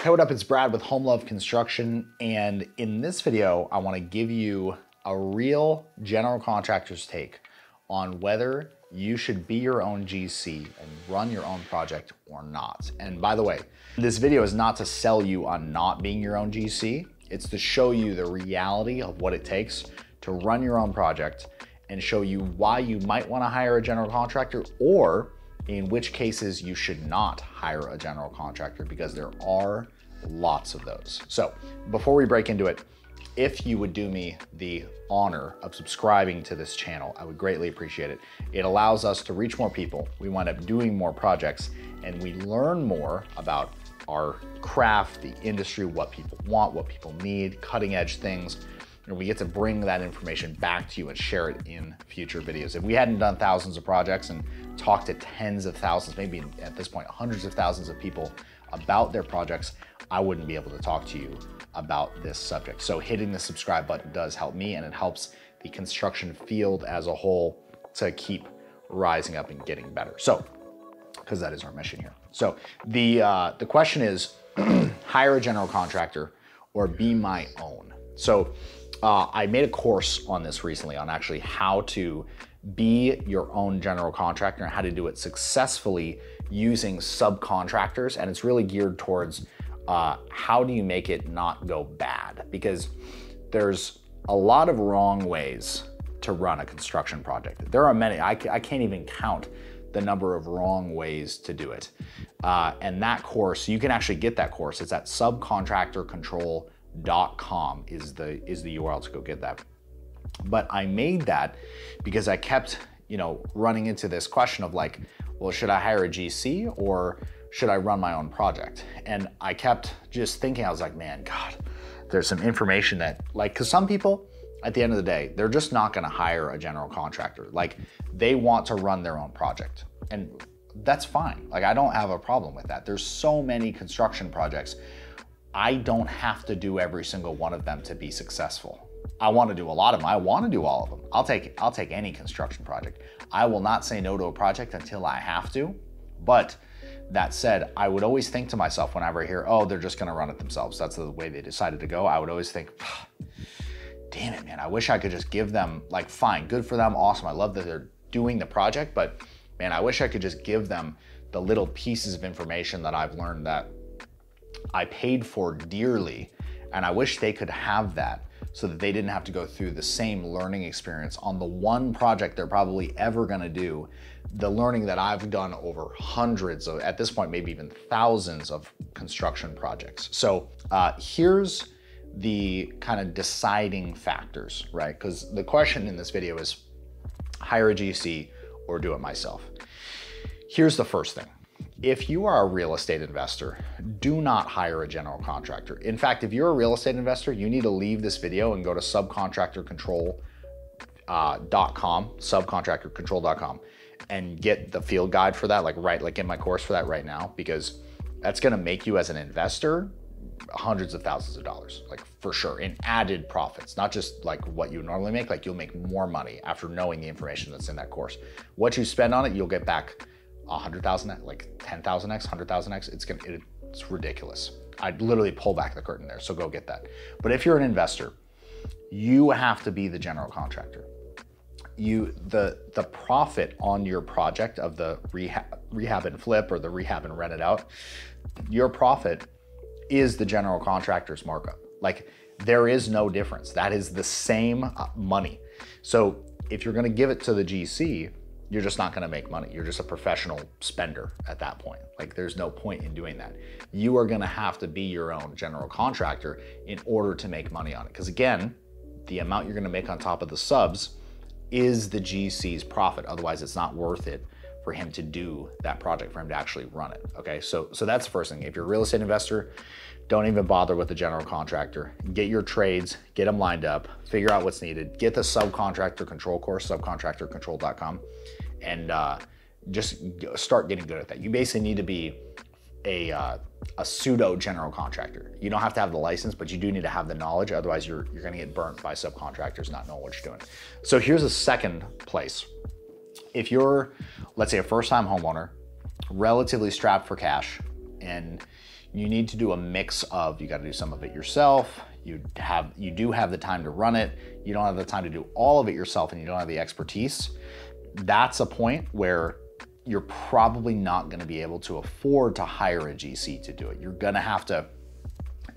Hey, what up? It's Brad with Home Love Construction, and in this video, I want to give you a real general contractor's take on whether you should be your own GC and run your own project or not. And by the way, this video is not to sell you on not being your own GC. It's to show you the reality of what it takes to run your own project and show you why you might want to hire a general contractor, or in which cases you should not hire a general contractor, because there are lots of those. So before we break into it, if you would do me the honor of subscribing to this channel, I would greatly appreciate it. It allows us to reach more people. We wind up doing more projects and we learn more about our craft, the industry, what people want, what people need, cutting edge things. And we get to bring that information back to you and share it in future videos. If we hadn't done thousands of projects and talked to tens of thousands, maybe at this point, hundreds of thousands of people about their projects, I wouldn't be able to talk to you about this subject. So hitting the subscribe button does help me, and it helps the construction field as a whole to keep rising up and getting better. So, because that is our mission here. So the question is, hire a general contractor or be my own. So I made a course on this recently, on actually how to be your own general contractor and how to do it successfully using subcontractors. And it's really geared towards how do you make it not go bad? Because there's a lot of wrong ways to run a construction project. There are many, I can't even count the number of wrong ways to do it. And that course, you can actually get that course. It's at subcontractorcontrol.com is the URL to go get that. But I made that because I kept, running into this question of like, well, should I hire a GC or should I run my own project? And I kept just thinking, I was like, man, God, there's some information that because some people at the end of the day, they're just not gonna hire a general contractor. Like, they want to run their own project, and that's fine. Like, I don't have a problem with that. There's so many construction projects. I don't have to do every single one of them to be successful. I want to do a lot of them. I want to do all of them. I'll take any construction project. I will not say no to a project until I have to. But that said, I would always think to myself whenever I hear, oh, they're just going to run it themselves, that's the way they decided to go, I would always think, damn it, man, I wish I could just give them, like, fine, good for them, awesome, I love that they're doing the project, but man, I wish I could just give them the little pieces of information that I've learned that I paid for dearly, and I wish they could have that so that they didn't have to go through the same learning experience on the one project they're probably ever gonna do, the learning that I've done over hundreds of, at this point, maybe even thousands of construction projects. So here's the kind of deciding factors, right? Because the question in this video is hire a GC or do it myself. Here's the first thing. If you are a real estate investor, do not hire a general contractor. In fact, if you're a real estate investor, you need to leave this video and go to subcontractorcontrol.com, subcontractorcontrol.com, and get the field guide for that, get my course for that right now, because that's gonna make you as an investor hundreds of thousands of dollars, like, for sure, in added profits, not just like what you normally make. Like, you'll make more money after knowing the information that's in that course. What you spend on it, you'll get back 100,000, like 10,000x, 100,000x. It's ridiculous. I'd literally pull back the curtain there, so go get that. But if you're an investor, you have to be the general contractor. The profit on your project of the rehab and flip, or the rehab and rent it out, your profit is the general contractor's markup. Like, there is no difference. That is the same money. So if you're gonna give it to the GC, you're just not gonna make money. You're just a professional spender at that point. Like, there's no point in doing that. You are gonna have to be your own general contractor in order to make money on it. Because again, the amount you're gonna make on top of the subs is the GC's profit. Otherwise, it's not worth it for him to do that project, for him to actually run it, okay? So that's the first thing. If you're a real estate investor, don't even bother with the general contractor. Get your trades, get them lined up, figure out what's needed, get the subcontractor control course, subcontractorcontrol.com, and just start getting good at that. You basically need to be a pseudo general contractor. You don't have to have the license, but you do need to have the knowledge. Otherwise, you're gonna get burnt by subcontractors not knowing what you're doing. So here's a second place. If you're, let's say, a first-time homeowner, relatively strapped for cash, and you need to do a mix of, you got to do some of it yourself. You do have the time to run it. You don't have the time to do all of it yourself, and you don't have the expertise. That's a point where you're probably not going to be able to afford to hire a GC to do it. You're going to have to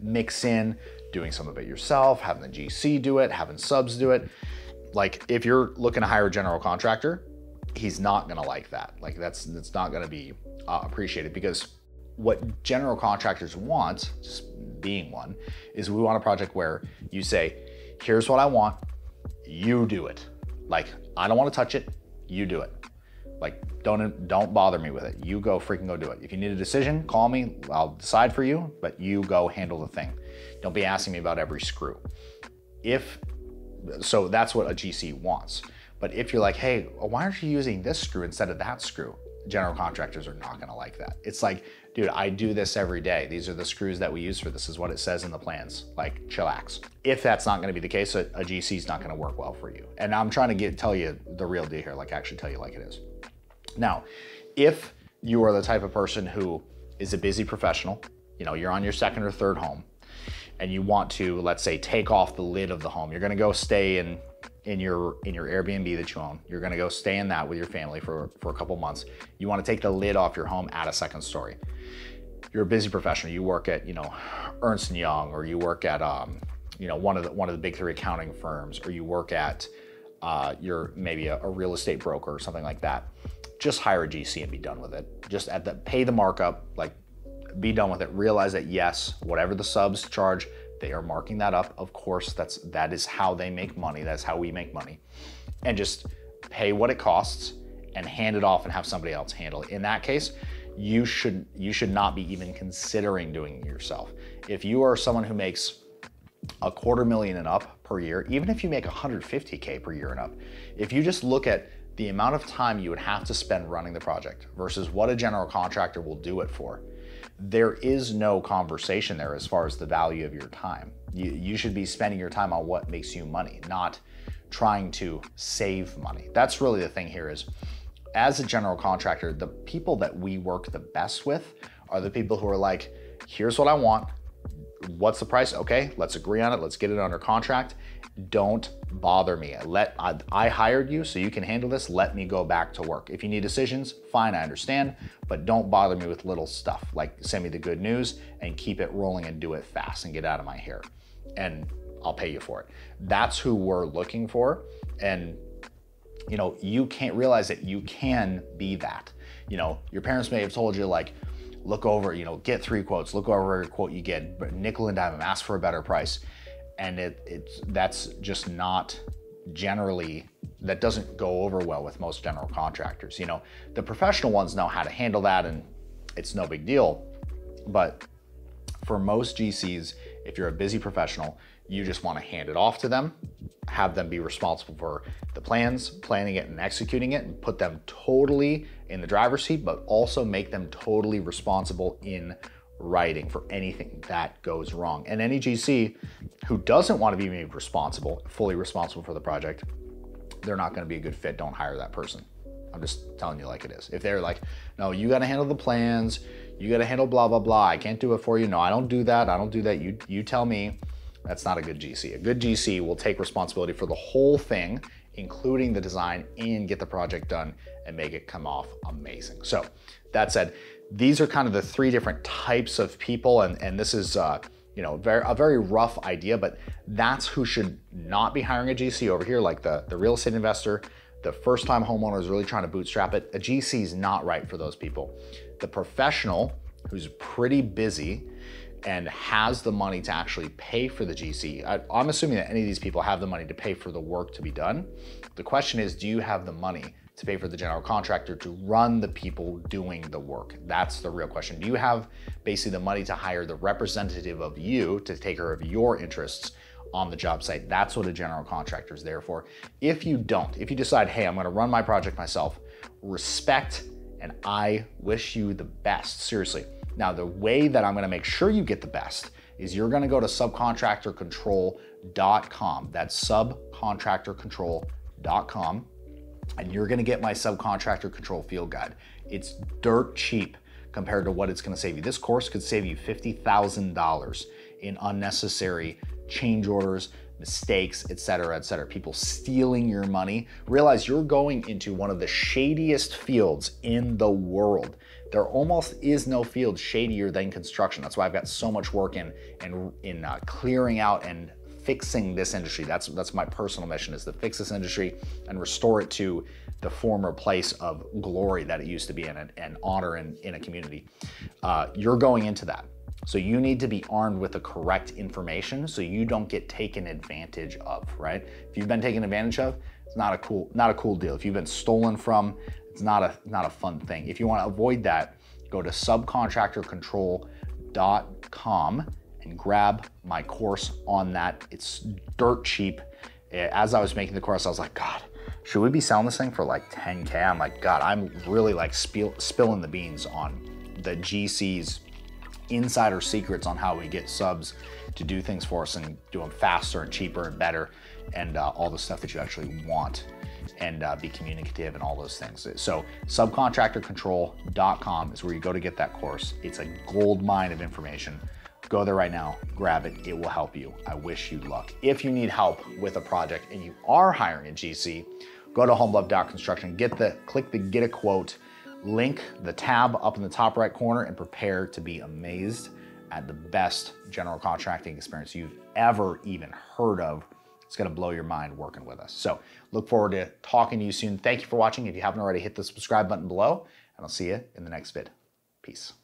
mix in doing some of it yourself, having the GC do it, having subs do it. Like if you're looking to hire a general contractor, he's not going to like that. Like that's not going to be appreciated, because what general contractors want, just being one, is we want a project where you say, here's what I want, you do it. Like, I don't want to touch it, you do it. Like, don't bother me with it. You go freaking go do it. If you need a decision, call me, I'll decide for you, but you go handle the thing. Don't be asking me about every screw. So that's what a GC wants. But if you're like, hey, why aren't you using this screw instead of that screw? General contractors are not gonna like that. It's like, dude, I do this every day. These are the screws that we use for this. This is what it says in the plans. Like, chillax. If that's not gonna be the case, a GC is not gonna work well for you. And I'm trying to tell you the real deal here, like actually tell you like it is. Now, if you are the type of person who is a busy professional, you know, you're on your second or third home, and you want to, let's say, take off the lid of the home. You're gonna go stay in your Airbnb that you own. You're gonna go stay in that with your family for a couple months. You wanna take the lid off your home, add a second story. You're a busy professional. You work at, you know, Ernst & Young, or you work at, you know, one of the big three accounting firms, or you work at, you're maybe a real estate broker or something like that. Just hire a GC and be done with it. Just pay the markup, like be done with it. Realize that yes, whatever the subs charge, they are marking that up. Of course, that is how they make money. That's how we make money. And just pay what it costs and hand it off and have somebody else handle it. In that case, you should not be even considering doing it yourself. If you are someone who makes $250,000 and up per year, even if you make $150K per year and up, if you just look at the amount of time you would have to spend running the project versus what a general contractor will do it for, there is no conversation there as far as the value of your time. You should be spending your time on what makes you money, not trying to save money. That's really the thing here is, as a general contractor, the people that we work the best with are the people who are like, here's what I want, what's the price? Okay, let's agree on it, let's get it under contract. Don't bother me. I hired you so you can handle this. Let me go back to work. If you need decisions, fine, I understand, but don't bother me with little stuff. Like, send me the good news and keep it rolling and do it fast and get out of my hair, and I'll pay you for it. That's who we're looking for. And you know, you can't realize that you can be that. You know, your parents may have told you, like, look over, you know, get 3 quotes, look over every quote you get, but nickel and dime them, ask for a better price. And that's just not generally, that doesn't go over well with most general contractors. You know, the professional ones know how to handle that and it's no big deal. But for most GCs, if you're a busy professional, you just want to hand it off to them, have them be responsible for the plans, planning it and executing it, and put them totally in the driver's seat, but also make them totally responsible in writing for anything that goes wrong. And any GC who doesn't want to be made responsible, fully responsible for the project, they're not going to be a good fit. Don't hire that person. I'm just telling you like it is. If they're like, no, you got to handle the plans, you got to handle blah, blah, blah, I can't do it for you. No, I don't do that. I don't do that. You tell me. That's not a good GC. A good GC will take responsibility for the whole thing, including the design, and get the project done and make it come off amazing. So that said, these are kind of the 3 different types of people, and this is you know, a very rough idea, but that's who should not be hiring a GC over here, like the real estate investor, the first-time homeowner is really trying to bootstrap it. A GC is not right for those people. The professional who's pretty busy and has the money to actually pay for the GC. I'm assuming that any of these people have the money to pay for the work to be done. The question is, do you have the money to pay for the general contractor to run the people doing the work? That's the real question. Do you have basically the money to hire the representative of you to take care of your interests on the job site? That's what a general contractor is there for. If you don't, if you decide, hey, I'm gonna run my project myself, respect, and I wish you the best, seriously. Now, the way that I'm gonna make sure you get the best is you're gonna go to subcontractorcontrol.com. That's subcontractorcontrol.com. And you're gonna get my subcontractor control field guide. It's dirt cheap compared to what it's gonna save you. This course could save you $50,000 in unnecessary change orders, mistakes, et cetera, people stealing your money. Realize you're going into one of the shadiest fields in the world. There almost is no field shadier than construction. That's why I've got so much work in clearing out and fixing this industry. That's my personal mission, is to fix this industry and restore it to the former place of glory that it used to be in, and honor in a community. You're going into that. So you need to be armed with the correct information so you don't get taken advantage of, right? If you've been taken advantage of, it's not a cool deal. If you've been stolen from, it's not a fun thing. If you want to avoid that, go to subcontractorcontrol.com and grab my course on that. It's dirt cheap. As I was making the course, I was like, God, should we be selling this thing for like 10K? I'm like, God, I'm really like spilling the beans on the GC's insider secrets on how we get subs to do things for us and do them faster and cheaper and better, and all the stuff that you actually want, and be communicative and all those things. So subcontractorcontrol.com is where you go to get that course. It's a gold mine of information. Go there right now, grab it, it will help you. I wish you luck. If you need help with a project and you are hiring a GC, go to homelove.construction, click the get a quote link, the tab up in the top right corner, and prepare to be amazed at the best general contracting experience you've ever even heard of. It's gonna blow your mind working with us. So look forward to talking to you soon. Thank you for watching. If you haven't already, hit the subscribe button below, and I'll see you in the next vid. Peace.